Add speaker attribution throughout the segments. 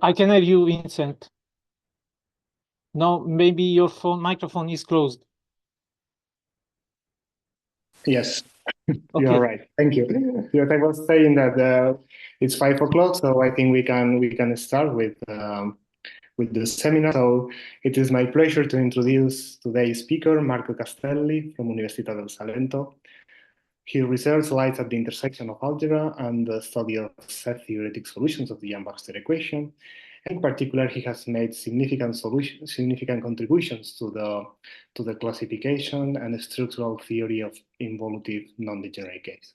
Speaker 1: I can hear you, Vincent. No, maybe your microphone is closed.
Speaker 2: Yes,
Speaker 1: Okay.
Speaker 2: you're right. Thank you. Yes, I was saying that it's 5 o'clock, so I think we can start with the seminar. So it is my pleasure to introduce today's speaker, Marco Castelli from Università del Salento. His research lies at the intersection of algebra and the study of set-theoretic solutions of the Young-Baxter equation. In particular, he has made significant contributions to the classification and structural theory of involutive non-degenerate case.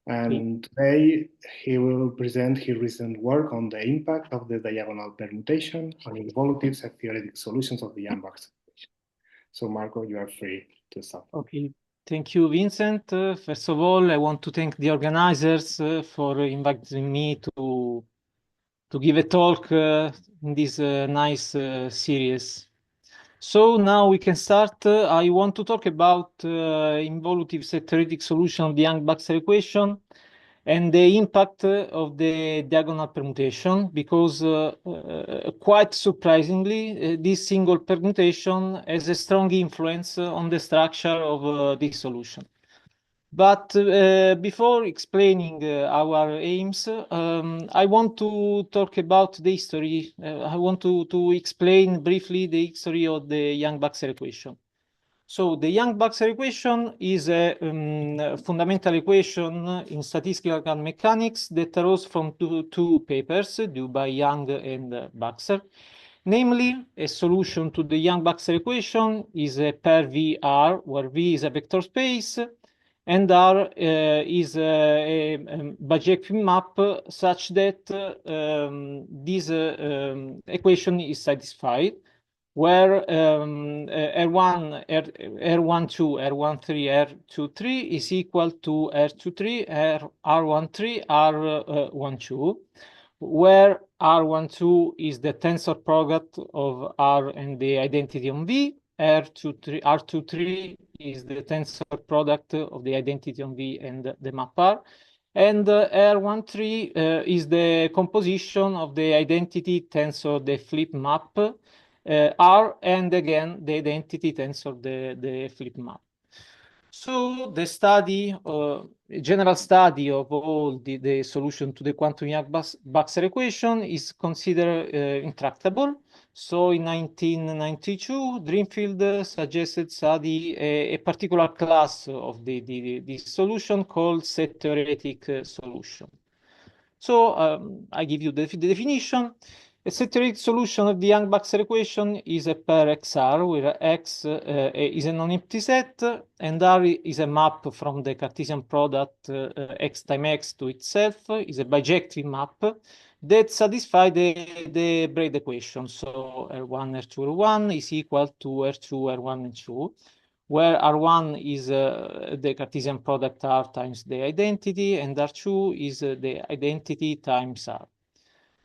Speaker 2: And today he will present his recent work on the impact of the diagonal permutation on involutive set-theoretic solutions of the Young-Baxter equation. So Marco, you are free to start.
Speaker 1: Okay. Thank you, Vincent. First of all, I want to thank the organizers for inviting me to give a talk in this nice series. So now we can start. I want to talk about involutive set-theoretic solution of the Young-Baxter equation and the impact of the diagonal permutation, because quite surprisingly, this single permutation has a strong influence on the structure of this solution. But before explaining our aims, I want to talk about the history. I want to explain briefly the history of the Young-Baxter equation. So the Young-Baxter equation is a fundamental equation in statistical mechanics that arose from two papers due by Young and Baxter. Namely, a solution to the Young-Baxter equation is a pair VR, where V is a vector space, and R is a bijective map such that this equation is satisfied, where R1, R12, R13, R23 is equal to R23, R13, R12, where R12 is the tensor product of R and the identity on V, R23 is the tensor product of the identity on V and the map R, and R13 is the composition of the identity tensor, the flip map, R, and again the identity tensor, the flip map. So the study, general study of all the solution to the quantum Young-Baxter equation is considered intractable. So in 1992, Drinfeld suggested study a particular class of this solution called set-theoretic solution. So I give you the definition. A set-theoretic solution of the Young-Baxter equation is a pair XR, where X is a non-empty set, and R is a map from the Cartesian product X times X to itself, is a bijective map that satisfies the braid equation. So R1, R2, R1 is equal to R2, R1, and 2, where R1 is the Cartesian product R times the identity, and R2 is the identity times R.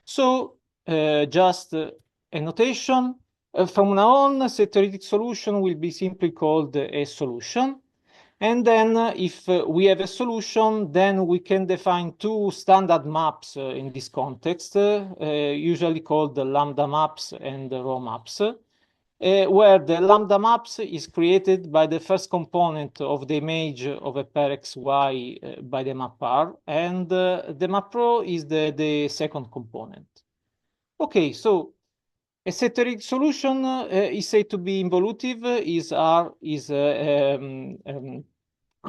Speaker 1: So just a notation. From now on, set-theoretic solution will be simply called a solution. And then if we have a solution, then we can define two standard maps in this context, usually called the lambda maps and the rho maps, where the lambda maps is created by the first component of the image of a pair XY by the map R, and the map rho is the second component. Okay, so a set-theoretic solution is said to be involutive, R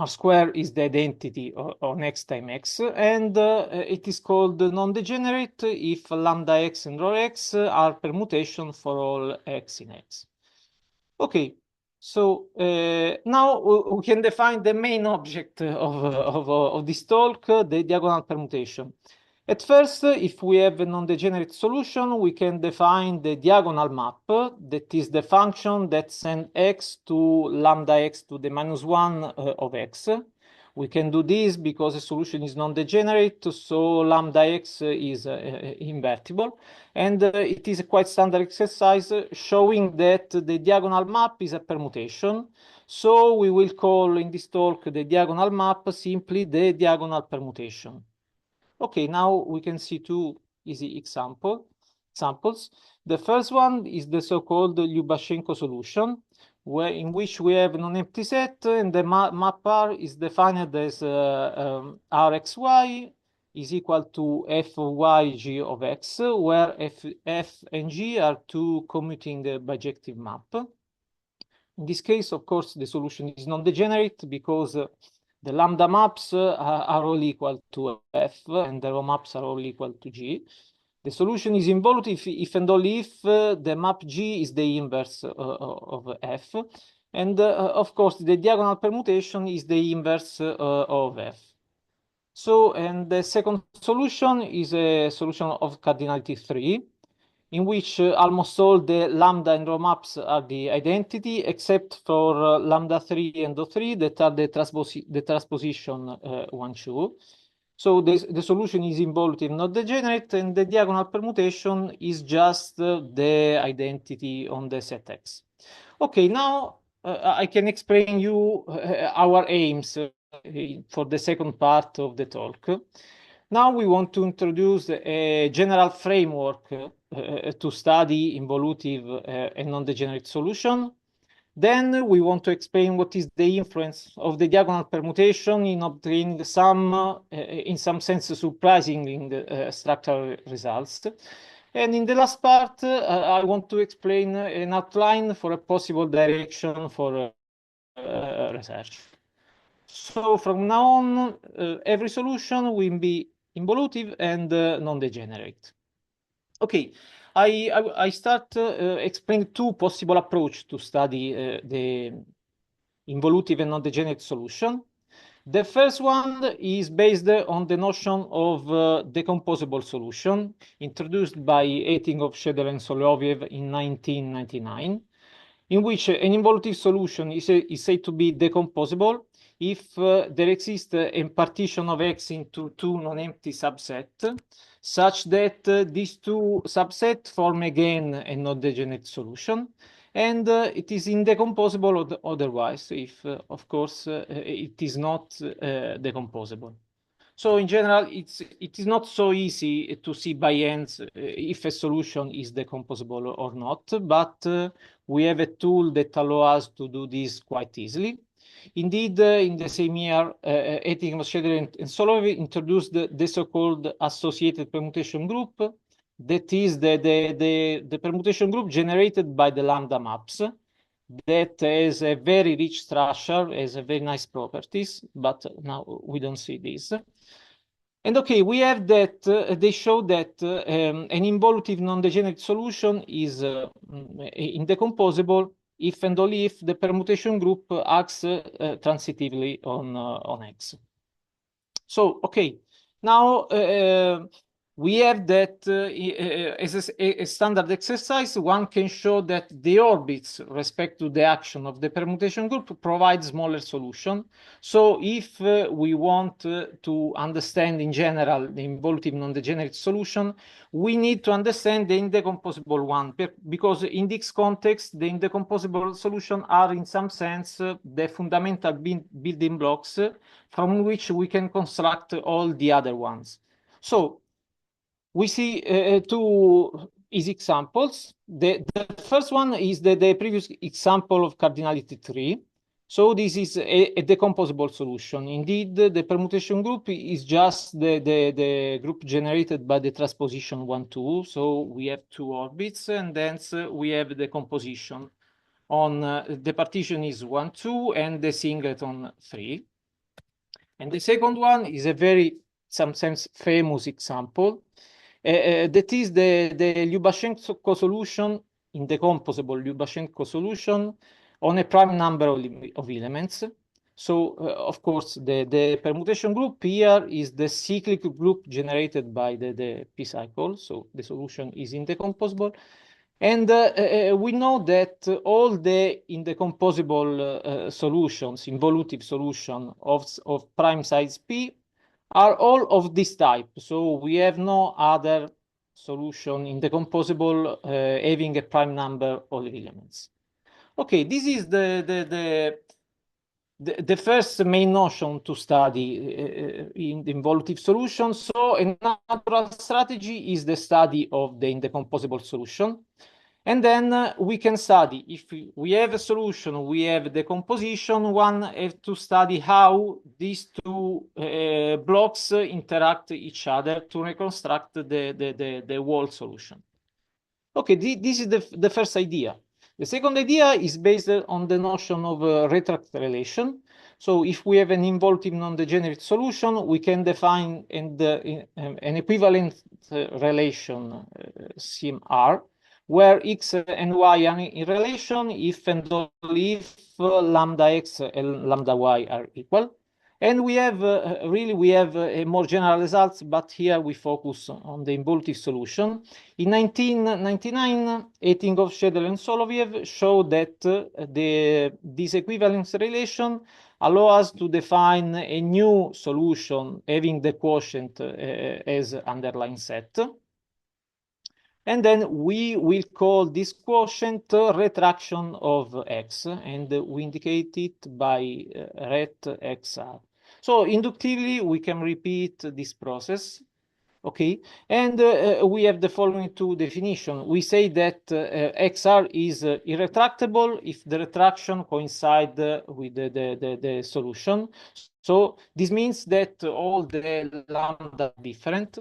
Speaker 1: square is the identity on X times X, and it is called non-degenerate if lambda X and rho X are permutation for all X in X. Okay, so now we can define the main object of this talk, the diagonal permutation. At first, if we have a non-degenerate solution, we can define the diagonal map, that is the function that sends x to lambda x to the -1 of x. We can do this because the solution is non-degenerate, so lambda x is invertible. And it is a quite standard exercise showing that the diagonal map is a permutation. So we will call in this talk the diagonal map simply the diagonal permutation. Okay, now we can see two easy examples. samples. The first one is the so-called Lyubashenko solution, in which we have an empty set, and the map R is defined as Rxy is equal to f of y g of x, where f and g are two commuting bijective map. In this case, of course, the solution is non-degenerate because the lambda maps are all equal to f, and the rho maps are all equal to g. The solution is involutive if and only if the map G is the inverse of F. And of course, the diagonal permutation is the inverse of F. So, and the second solution is a solution of cardinality 3, in which almost all the lambda and rho maps are the identity, except for lambda 3 and O3 that are the transposition 1, 2. So the solution is involutive, not degenerate, and the diagonal permutation is just the identity on the set X. Okay, now I can explain you our aims for the second part of the talk. Now we want to introduce a general framework to study involutive and non-degenerate solution. Then we want to explain what is the influence of the diagonal permutation in obtaining some, in some sense, surprising structural results. And in the last part, I want to explain an outline for a possible direction for research. So from now on, every solution will be involutive and non-degenerate. Okay, I start explaining two possible approaches to study the involutive and non-degenerate solution. The first one is based on the notion of decomposable solution introduced by Eitinghoff, Schedel, and Soloviev in 1999, in which an involutive solution is said to be decomposable if there exists a partition of X into two non-empty subsets, such that these two subsets form again a non-degenerate solution, and it is indecomposable otherwise if, of course, it is not decomposable. So in general, it is not so easy to see by hands if a solution is decomposable or not, but we have a tool that allows us to do this quite easily. Indeed, in the same year, Eitinghoff, Schedel, and Soloviev introduced the so-called associated permutation group. That is the permutation group generated by the lambda maps that has a very rich structure, has a very nice properties, but now we don't see this. And okay, we have that, they show that an involutive non-degenerate solution is indecomposable if and only if the permutation group acts transitively on X. So, okay, now we have that as a standard exercise, one can show that the orbits respect to the action of the permutation group provide smaller solution. So if we want to understand in general the involutive non-degenerate solution, we need to understand the indecomposable one, because in this context, the indecomposable solution are in some sense the fundamental building blocks from which we can construct all the other ones. So we see two easy examples. The first one is the previous example of cardinality 3. So this is a decomposable solution. Indeed, the permutation group is just the group generated by the transposition 1, 2. So we have two orbits, and then we have the composition on the partition is 1, 2, and the singleton 3. And the second one is a very, some sense, famous example. That is the Lyubashenko solution, indecomposable Lyubashenko solution on a prime number of elements. So, of course, the permutation group here is the cyclic group generated by the p cycle. So the solution is indecomposable. And we know that all the indecomposable solutions, involutive solution of prime size P are all of this type. So we have no other solution indecomposable having a prime number of elements. Okay, this is the the first main notion to study in the involutive solution. So a natural strategy is the study of the indecomposable solution. And then we can study, if we have a solution, we have decomposition, one have to study how these two blocks interact each other to reconstruct the whole solution. Okay, this is the first idea. The second idea is based on the notion of retract relation. So if we have an involutive non-degenerate solution, we can define an equivalent relation CMR, where x and y are in relation if and only if lambda x and lambda y are equal. And we have a more general results, but here we focus on the involutive solution. In 1999, Ettinghoff, Schedel, and Soloviev showed that this equivalence relation allows us to define a new solution having the quotient as underlying set. And then we will call this quotient retraction of x, and we indicate it by ret xr. So inductively, we can repeat this process. Okay, and we have the following two definitions. We say that XR is irretractable if the retraction coincides with the solution. So this means that all the lambda are different.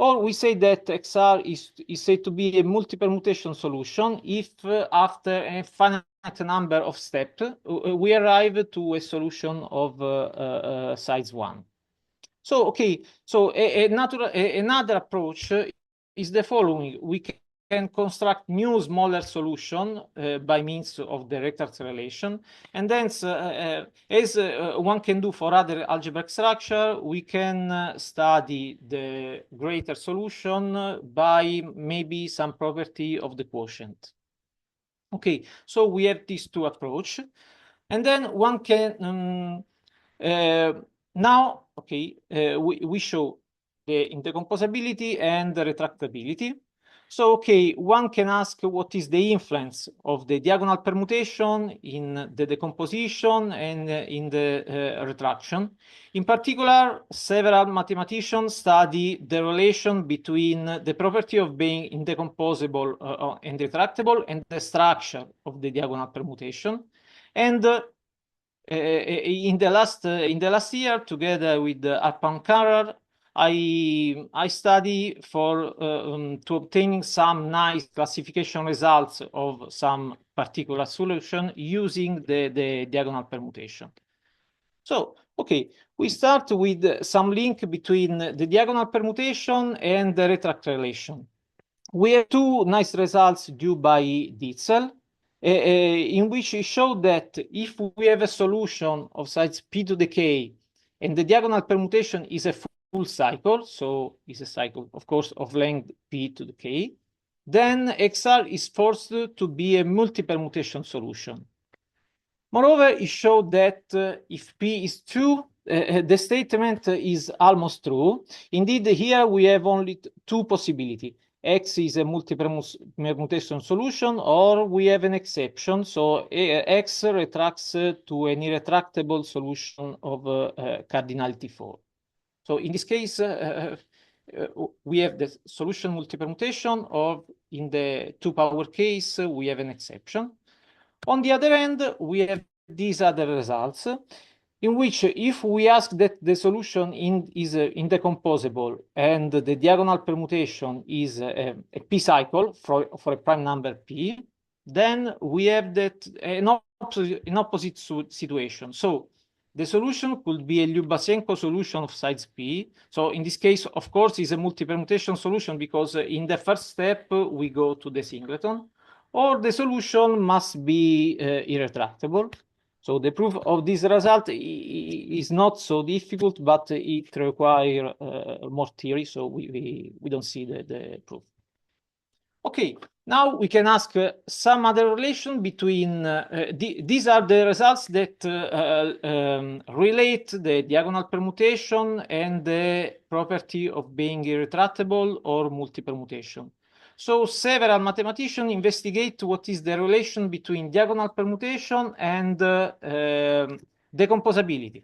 Speaker 1: Or we say that XR is said to be a multi-permutation solution if after a finite number of steps we arrive to a solution of size 1. So, okay, so another approach is the following. We can construct new smaller solution by means of the retract relation. And then, as one can do for other algebraic structure, we can study the greater solution by maybe some property of the quotient. Okay, so we have these two approaches. And then one can... now, okay, we show the indecomposability and the retractability. So, okay, one can ask what is the influence of the diagonal permutation in the decomposition and in the retraction. In particular, several mathematicians study the relation between the property of being indecomposable and retractable and the structure of the diagonal permutation. And in the last year, together with Arpan Kanrar, I study for to obtaining some nice classification results of some particular solution using the diagonal permutation. So, okay, we start with some link between the diagonal permutation and the retract relation. We have two nice results due by Ditzel, in which he showed that if we have a solution of size p to the k and the diagonal permutation is a full cycle, so is a cycle, of course, of length p to the k, then XR is forced to be a multi-permutation solution. Moreover, he showed that if P is true, the statement is almost true. Indeed, here we have only two possibilities. X is a multi-permutation solution, or we have an exception. So X retracts to an irretractable solution of cardinality 4. So in this case, we have the solution multi-permutation, or in the two-power case, we have an exception. On the other hand, we have these other results, in which if we ask that the solution is indecomposable and the diagonal permutation is a p cycle for a prime number p, then we have that an opposite situation. So the solution could be a Lyubashenko solution of size p. So in this case, of course, is a multi-permutation solution because in the first step, we go to the singleton. Or the solution must be irretractable. So the proof of this result is not so difficult, but it requires more theory, so we don't see the proof. Okay, now we can ask some other relation between, these are the results that relate the diagonal permutation and the property of being irretractable or multi-permutation. So several mathematicians investigate what is the relation between diagonal permutation and decomposability.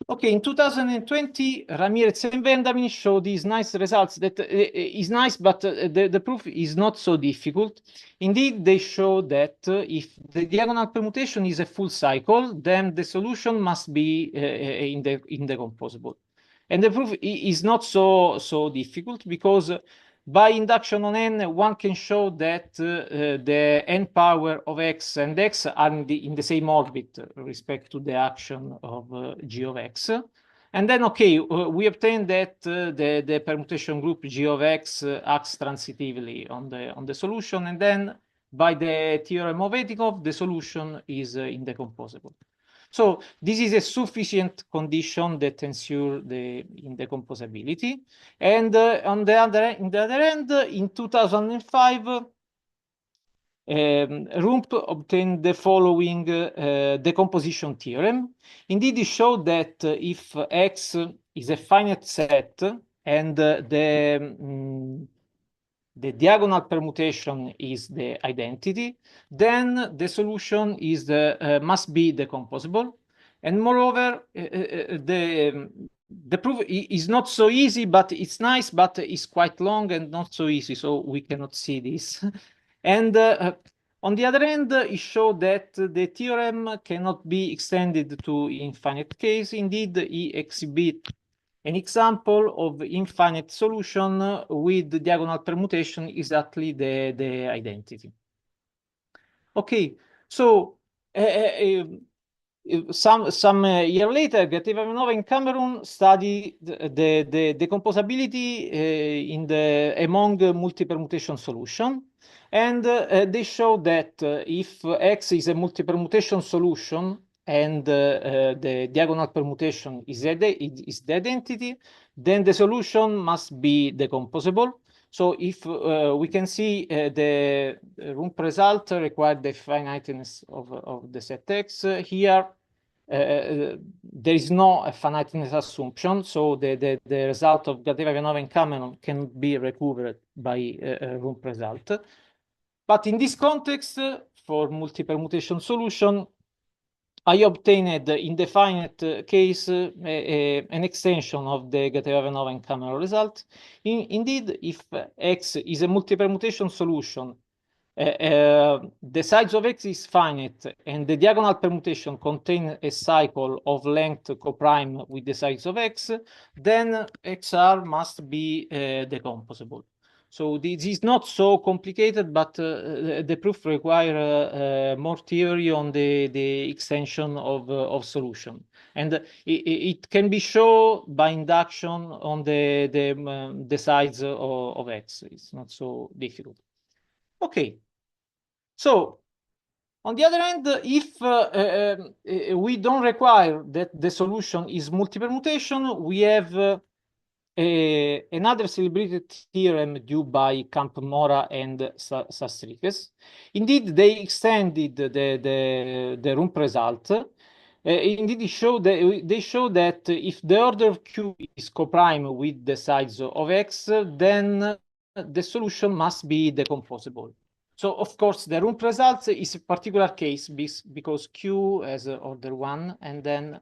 Speaker 1: Okay, in 2020, Ramirez and Vendamin show these nice results that is nice, but the proof is not so difficult. Indeed, they show that if the diagonal permutation is a full cycle, then the solution must be indecomposable. And the proof is not so difficult because by induction on n, one can show that the n power of x and x are in the same orbit respect to the action of g of x. And then, okay, we obtain that the permutation group g of x acts transitively on the solution, and then by the theorem of Etikov, the solution is indecomposable. So this is a sufficient condition that ensure the indecomposability. And on the other end, in 2005, Rump obtained the following decomposition theorem. Indeed, it showed that if X is a finite set and the diagonal permutation is the identity, then the solution is must be decomposable. And moreover, the proof is not so easy, but it's nice, but it's quite long and not so easy, so we cannot see this. And on the other hand, it showed that the theorem cannot be extended to infinite case. Indeed, it exhibits an example of infinite solution with the diagonal permutation exactly the identity. Okay, so some year later, Gateva and Cameron studied the decomposability among multi-permutation solution. And they show that if X is a multi-permutation solution and the diagonal permutation is the identity, then the solution must be decomposable. So if we can see the Rump result required the finiteness of the set X. Here, there is no finiteness assumption, so the result of Gateva and Cameron can be recovered by Rump result. But in this context, for multi-permutation solution, I obtained in the finite case an extension of the Gateva and Cameron result. Indeed, if X is a multi-permutation solution, the size of X is finite and the diagonal permutation contains a cycle of length coprime with the size of X, then XR must be decomposable. So this is not so complicated, but the proof requires more theory on the extension of solution. And it can be shown by induction on the size of X. It's not so difficult. Okay. So on the other hand, if we don't require that the solution is multi-permutation, we have another celebrated theorem due by Campmora and Sastrikes. Indeed, they extended the Rump result. Indeed, they show that if the order of Q is coprime with the size of X, then the solution must be decomposable. So, of course, the Rump result is a particular case because Q has order 1, and then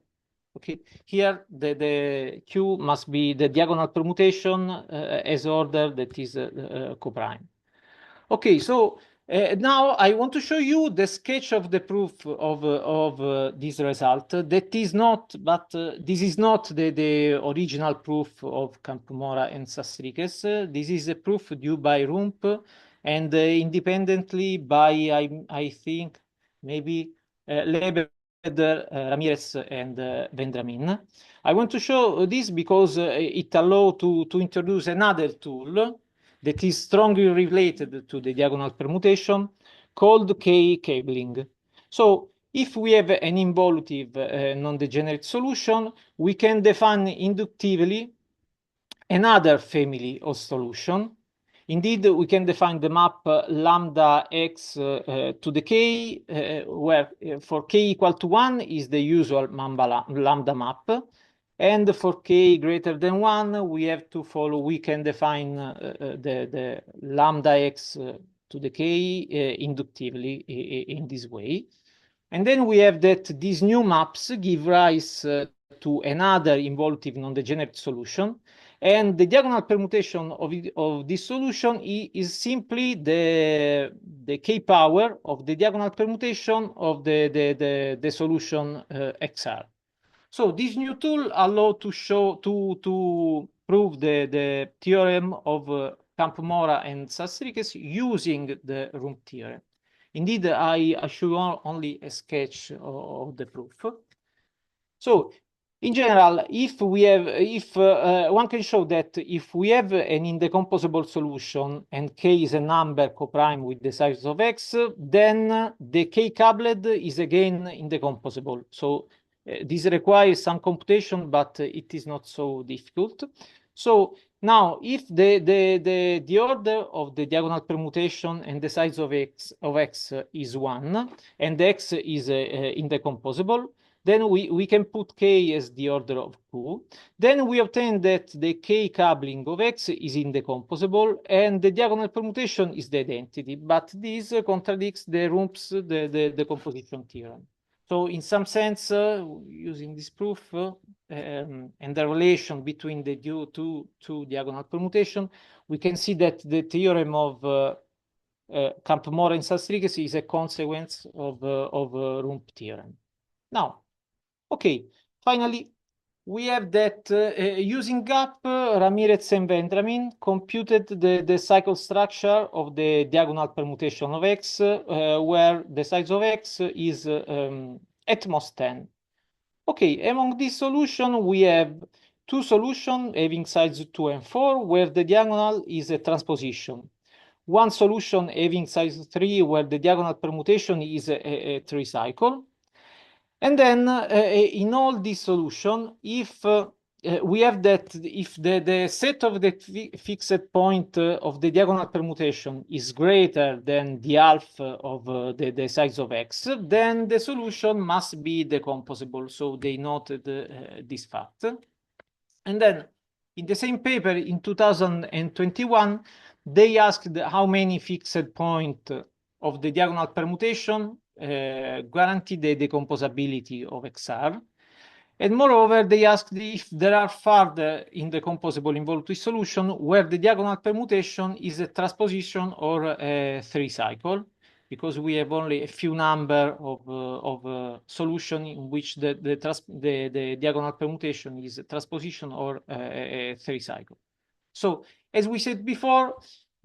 Speaker 1: okay, here the Q must be the diagonal permutation as order that is coprime. Okay, so now I want to show you the sketch of the proof of this result. That is not, but this is not the original proof of Campmora and Sastrikes. This is a proof due by Rump and independently by, I think, maybe Leber, Ramirez and Vendramin. I want to show this because it allows to introduce another tool that is strongly related to the diagonal permutation called K-cabling. So if we have an involutive non-degenerate solution, we can define inductively another family of solution. Indeed, we can define the map lambda x to the k, where for k equal to 1 is the usual lambda map. And for k greater than 1, we have to follow, we can define the lambda x to the k inductively in this way. And then we have that these new maps give rise to another involutive non-degenerate solution. And the diagonal permutation of this solution is simply the k-power of the diagonal permutation of the solution XR. So this new tool allows to prove the theorem of Campmora and Sastriches using the Rump theorem. Indeed, I show you only a sketch of the proof. So, in general, if one can show that if we have an indecomposable solution and K is a number coprime with the size of X, then the K coupled is again indecomposable. So this requires some computation, but it is not so difficult. So now, if the order of the diagonal permutation and the size of X is 1, and the X is indecomposable, then we can put K as the order of Q. Then we obtain that the K coupling of X is indecomposable and the diagonal permutation is the identity, but this contradicts the Rump's the composition theorem. So in some sense, using this proof and the relation between the two diagonal permutation, we can see that the theorem of Campmora and Sastriches is a consequence of Rump theorem. Now, okay, finally, we have that using GAP, Ramirez and Vendramin computed the cycle structure of the diagonal permutation of X, where the size of X is at most 10. Okay, among this solution, we have two solutions having size 2 and 4, where the diagonal is a transposition. One solution having size 3, where the diagonal permutation is a 3 cycle. And then in all these solutions, if we have that if the set of the fixed point of the diagonal permutation is greater than the half of the size of X, then the solution must be decomposable. So they noted this fact. And then in the same paper in 2021, they asked how many fixed points of the diagonal permutation guarantee the decomposability of XR. And moreover, they asked if there are further indecomposable involutive solution where the diagonal permutation is a transposition or a 3 cycle, because we have only a few number of solution in which the diagonal permutation is a transposition or a 3 cycle. So as we said before,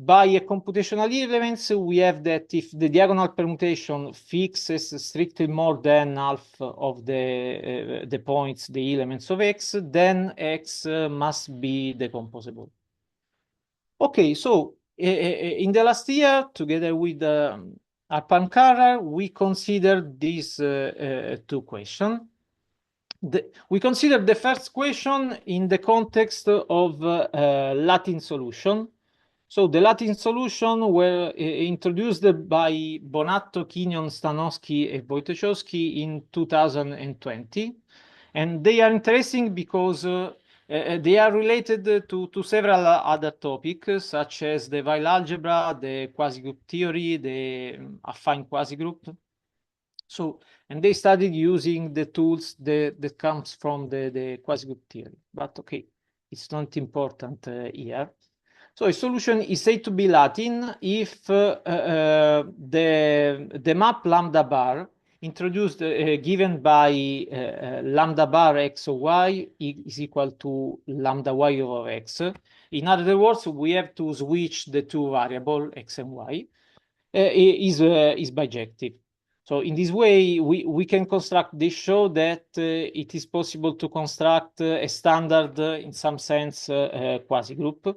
Speaker 1: by a computational elements, we have that if the diagonal permutation fixes strictly more than half of the points, the elements of X, then X must be decomposable. Okay, so in the last year, together with Kanrar, we considered these two questions. We considered the first question in the context of Latin solution. So the Latin solution were introduced by Bonatto, Quignon, Stanowski, and Wojciechowski in 2020. And they are interesting because they are related to several other topics, such as the Weil algebra, the quasi-group theory, the affine quasi-group. So, and they studied using the tools that comes from the quasi-group theory. But okay, it's not important here. So a solution is said to be Latin if the map lambda bar introduced given by lambda bar x of y is equal to lambda y of x. In other words, we have to switch the two variables x and y is bijective. So in this way, we can construct this show that it is possible to construct a standard, in some sense, quasi-group.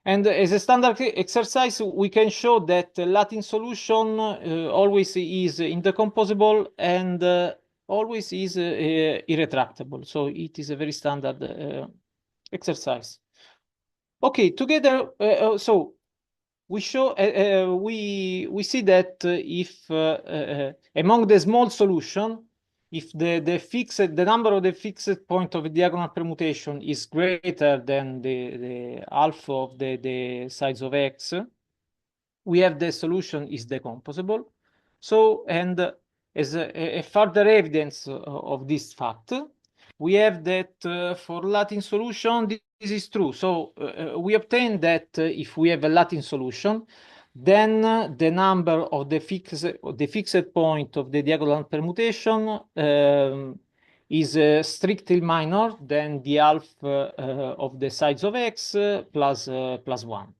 Speaker 1: And as a standard exercise, we can show that Latin solution always is indecomposable and always is irretractable. So it is a very standard exercise. Okay, together, so we show we see that if among the small solution, if the number of the fixed point of a diagonal permutation is greater than the half of the size of X, we have the solution is decomposable. So, and as a further evidence of this fact, we have that for Latin solution, this is true. So we obtain that if we have a Latin solution, then the number of the fixed point of the diagonal permutation is strictly minor than the half of the size of x plus 1.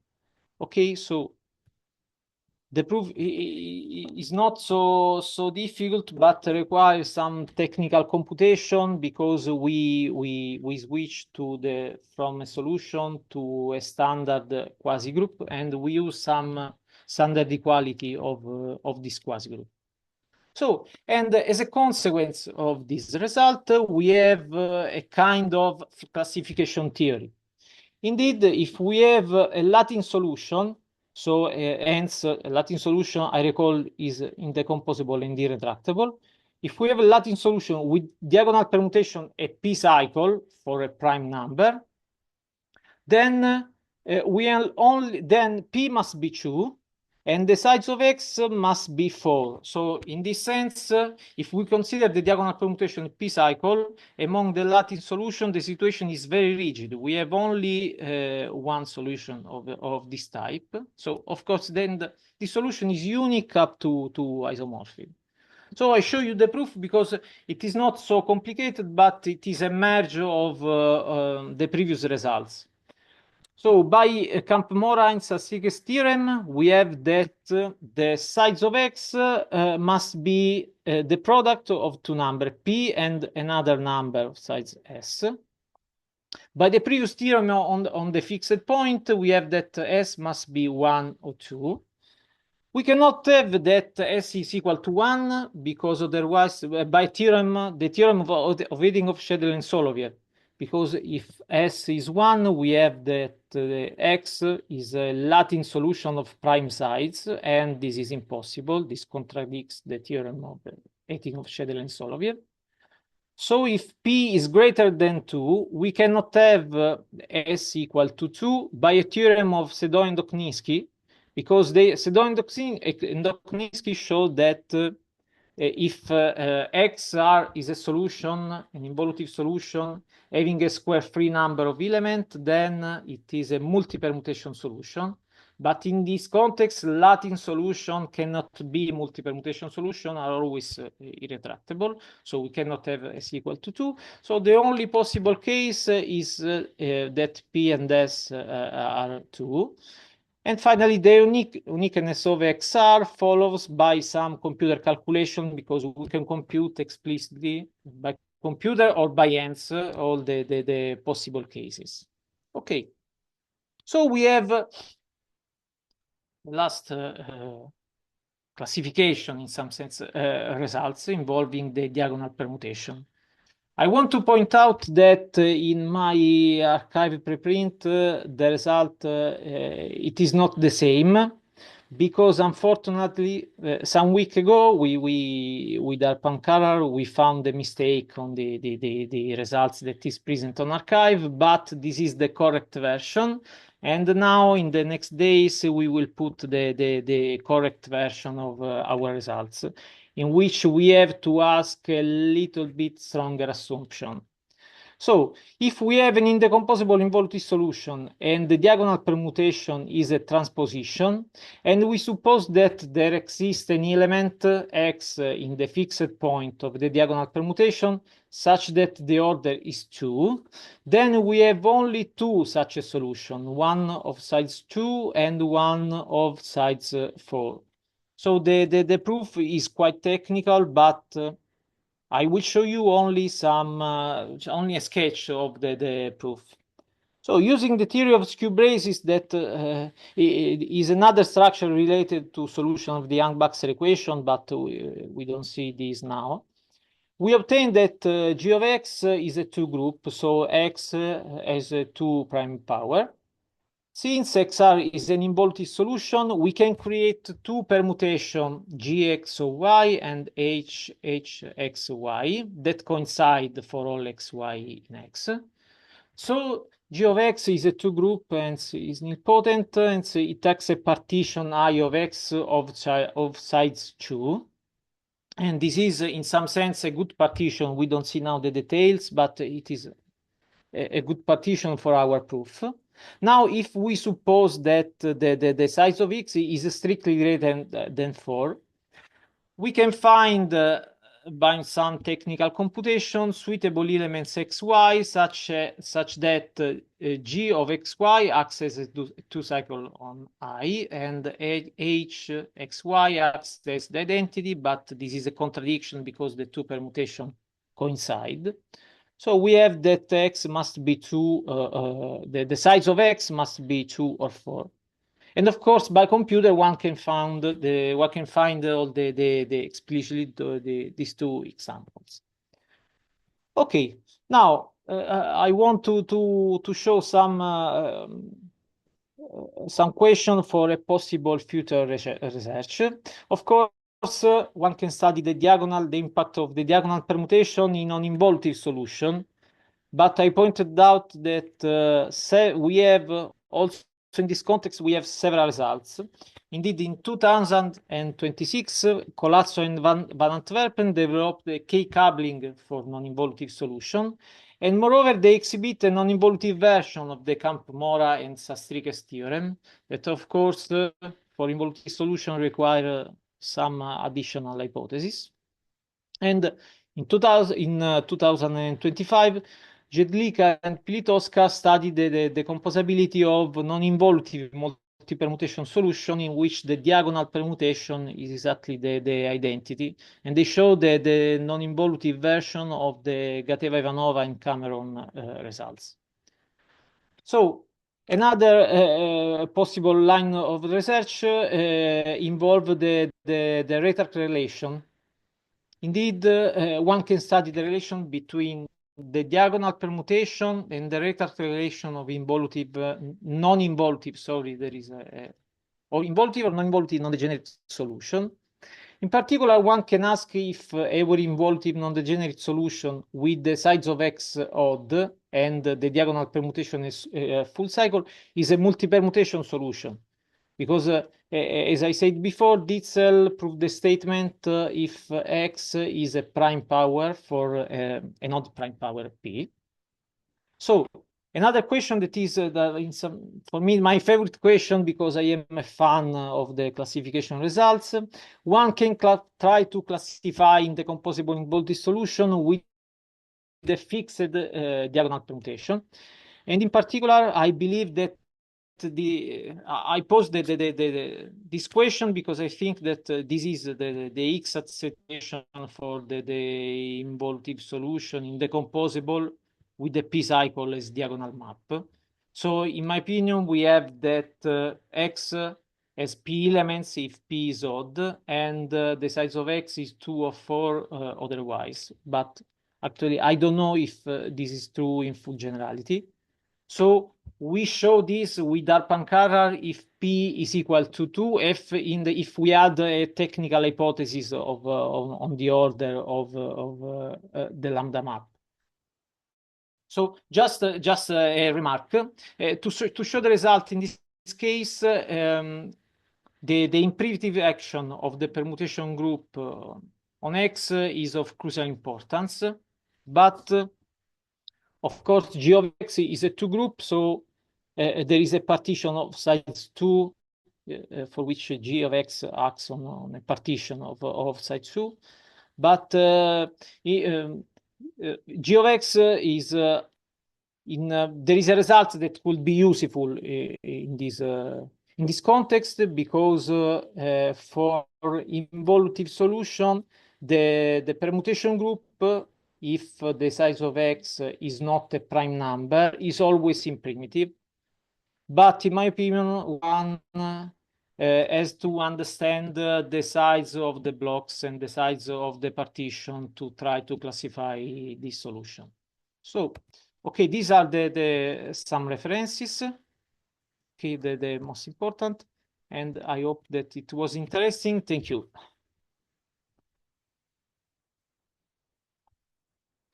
Speaker 1: Okay, so the proof is not so difficult, but requires some technical computation because we switch from a solution to a standard quasi-group, and we use some standard equality of this quasi-group. So, and as a consequence of this result, we have a kind of classification theory. Indeed, if we have a Latin solution, so hence a Latin solution, I recall, is indecomposable and irretractable. If we have a Latin solution with diagonal permutation, a p-cycle for a prime number, then then p must be 2, and the size of x must be 4. So in this sense, if we consider the diagonal permutation p-cycle, among the Latin solution, the situation is very rigid. We have only one solution of this type. So of course, then the solution is unique up to isomorphism. So I show you the proof because it is not so complicated, but it is a merge of the previous results. So by Camp-Mora-Heinz-Sassikes theorem, we have that the size of x must be the product of two numbers, p and another number of size s. By the previous theorem on the fixed point, we have that s must be 1 or 2. We cannot have that s is equal to 1 because otherwise, by theorem, the theorem of Eddinghoff-Schedel and Soloviev, because if s is 1, we have that x is a Latin solution of prime size, and this is impossible. This contradicts the theorem of Eddinghoff-Schedel and Soloviev. So if p is greater than 2, we cannot have s equal to 2 by a theorem of Sedoi and Okninsky, because Sedoi and Okninsky showed that if XR is a solution, an involutive solution, having a square-free number of elements, then it is a multi-permutation solution. But in this context, Latin solution cannot be multi-permutation solution, are always irretractable. So we cannot have S equal to 2. So the only possible case is that P and S are 2. And finally, the uniqueness of XR follows by some computer calculation, because we can compute explicitly by computer or by hands all the possible cases. Okay, so we have the last classification, in some sense, results involving the diagonal permutation. I want to point out that in my archive preprint, the result, it is not the same, because unfortunately, some week ago, with Arpan Kanrar, we found a mistake on the results that is present on archive, but this is the correct version. And now, in the next days, we will put the correct version of our results, in which we have to ask a little bit stronger assumption. So if we have an indecomposable involutive solution and the diagonal permutation is a transposition, and we suppose that there exists an element x in the fixed point of the diagonal permutation such that the order is 2, then we have only two such a solution, one of size 2 and one of size 4. So the proof is quite technical, but I will show you only only a sketch of the proof. So using the theory of skew braces, that is another structure related to solution of the Young-Baxter equation, but we don't see this now. We obtain that G of x is a 2 group, so x has a 2 prime power. Since XR is an involutive solution, we can create two permutations, Gx of y and HHxy, that coincide for all xy in X. So G of x is a 2 group and is nilpotent, and it takes a partition I of x of size 2. And this is, in some sense, a good partition. We don't see now the details, but it is a good partition for our proof. Now, if we suppose that the size of X is strictly greater than 4, we can find by some technical computation suitable elements xy such that g of xy acts as a two cycle on I, and h xy acts as the identity, but this is a contradiction because the two permutations coincide. So we have that x must be 2, the size of x must be 2 or 4. And of course, by computer, one can find all the explicitly these two examples. Okay, now I want to show some question for a possible future research. Of course, one can study the impact of the diagonal permutation in non-involutive solution. But I pointed out that we have also in this context, we have several results. Indeed, in 2026, Colazzo and Van Antwerpen developed a K-coupling for non-involutive solution. And moreover, they exhibit a non-involutive version of the Camp-Mora and Sastric's theorem that, of course, for involutive solution require some additional hypotheses. And in 2025, Jedlicka and Pilitowska studied the decomposability of non-involutive multi-permutation solution in which the diagonal permutation is exactly the identity. And they show the non-involutive version of the Gateva-Ivanova and Cameron results. So another possible line of research involved the Retark relation. Indeed, one can study the relation between the diagonal permutation and the Retark relation of involutive, non-involutive, sorry, there is or involutive or non-involutive non-degenerate solution. In particular, one can ask if every involutive non-degenerate solution with the size of X odd and the diagonal permutation is full cycle is a multi-permutation solution. Because as I said before, Ditzel proved the statement if X is a prime power for an odd prime power P. So another question that is for me, my favorite question, because I am a fan of the classification results, one can try to classify indecomposable involutive solution with the fixed diagonal permutation. And in particular, I believe that I posed this question because I think that this is the X association for the involutive solution in decomposable with the P cycle as diagonal map. So in my opinion, we have that X as P elements if P is odd, and the size of X is 2 or 4 otherwise. But actually, I don't know if this is true in full generality. So we show this with Arpan Kanrar if P is equal to 2, if we add a technical hypothesis on the order of the lambda map. So just a remark to show the result in this case. The imperative action of the permutation group on X is of crucial importance, but of course, G of X is a two group, so there is a partition of size 2 for which G of X acts on a partition of size 2. But G of X is there is a result that could be useful in this context because for involutive solution, the permutation group, if the size of X is not a prime number, is always in primitive. But in my opinion, one has to understand the size of the blocks and the size of the partition to try to classify this solution. So, okay, these are some references, okay, the most important, and I hope that it was interesting. Thank you.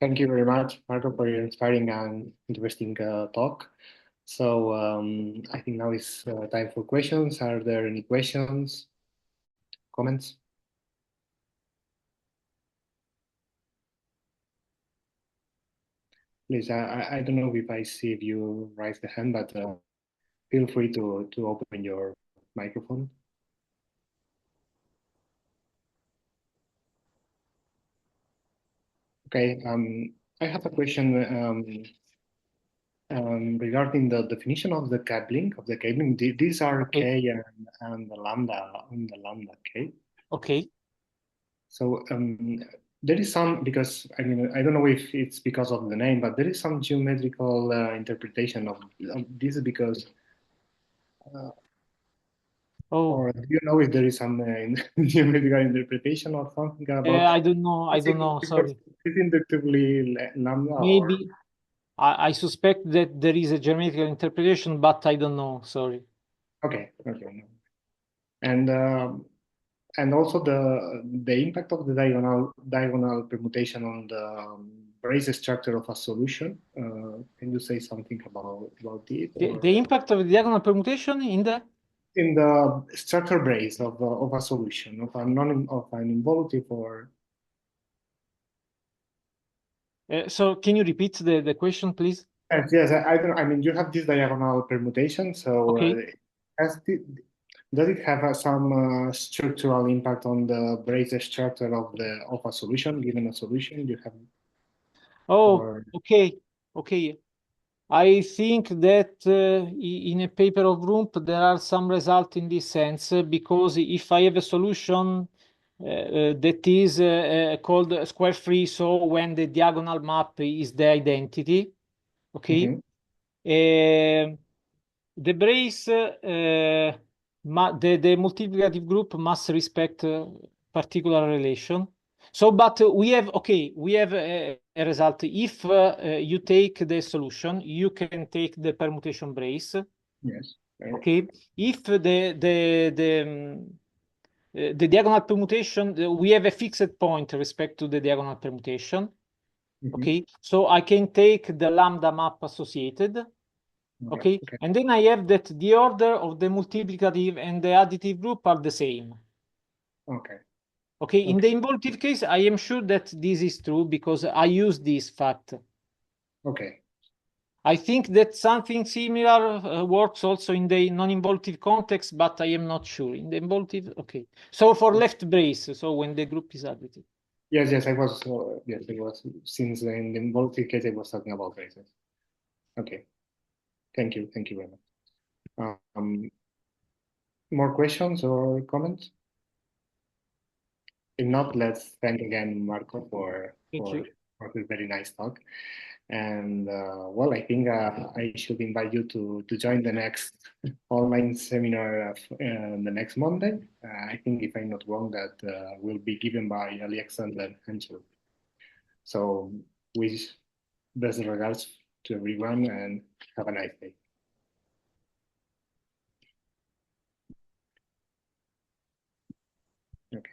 Speaker 2: Thank you very much, Marco, for your inspiring and interesting talk. So I think now is time for questions. Are there any questions, comments? please, I don't know if I see if you raise the hand, but feel free to open your microphone. Okay, I have a question regarding the definition of the cabling, These are
Speaker 1: Okay.
Speaker 2: K and the lambda K.
Speaker 1: Okay.
Speaker 2: So there is some, because I mean, I don't know if it's because of the name, but there is some geometrical interpretation of this because, uh,
Speaker 1: Oh,
Speaker 2: or do you know if there is some geometrical interpretation or something about
Speaker 1: I don't know. I don't know. Sorry.
Speaker 2: is inductively lambda or?
Speaker 1: Maybe I suspect that there is a geometrical interpretation, but I don't know. Sorry.
Speaker 2: Okay, okay, no. And and also the impact of the diagonal permutation on the brace structure of a solution. Can you say something about it,
Speaker 1: The
Speaker 2: or
Speaker 1: impact of the diagonal permutation in the
Speaker 2: in the structure brace of a solution of a non of an involutive or?
Speaker 1: so can you repeat the question, please?
Speaker 2: Yes, yes. I don't. I mean, you have this diagonal permutation, so
Speaker 1: Okay.
Speaker 2: has the, does it have some structural impact on the brace structure of a solution, given a solution you have,
Speaker 1: Oh,
Speaker 2: or?
Speaker 1: okay. Okay. I think that in a paper of Rump there are some results in this sense because if I have a solution that is called square free, so when the diagonal map is the identity, okay,
Speaker 2: Mhm.
Speaker 1: the brace, the multiplicative group must respect particular relation. So, but we have a result. If you take the solution, you can take the permutation brace.
Speaker 2: Yes.
Speaker 1: Okay. If the diagonal permutation, we have a fixed point respect to the diagonal permutation.
Speaker 2: Mhm.
Speaker 1: Okay. So I can take the lambda map associated.
Speaker 2: Okay.
Speaker 1: Okay.
Speaker 2: Okay.
Speaker 1: And then I have that the order of the multiplicative and the additive group are the same.
Speaker 2: Okay.
Speaker 1: Okay, in
Speaker 2: Okay.
Speaker 1: the involutive case, I am sure that this is true because I use this fact.
Speaker 2: Okay.
Speaker 1: I think that something similar works also in the non-involutive context, but I am not sure. In the involutive, okay. So for left brace, so when the group is additive.
Speaker 2: Yes. Yes. I was. Yes. It was. Since in the involutive case, I was talking about braces. Okay. Thank you. Thank you very much. More questions or comments? If not, let's thank again Marco
Speaker 1: Thank you.
Speaker 2: for this very nice talk. And well, I think I should invite you to join the next online seminar the next Monday. I think, if I'm not wrong, that will be given by Alexander Henschel. So, wish best regards to everyone and have a nice day. Okay.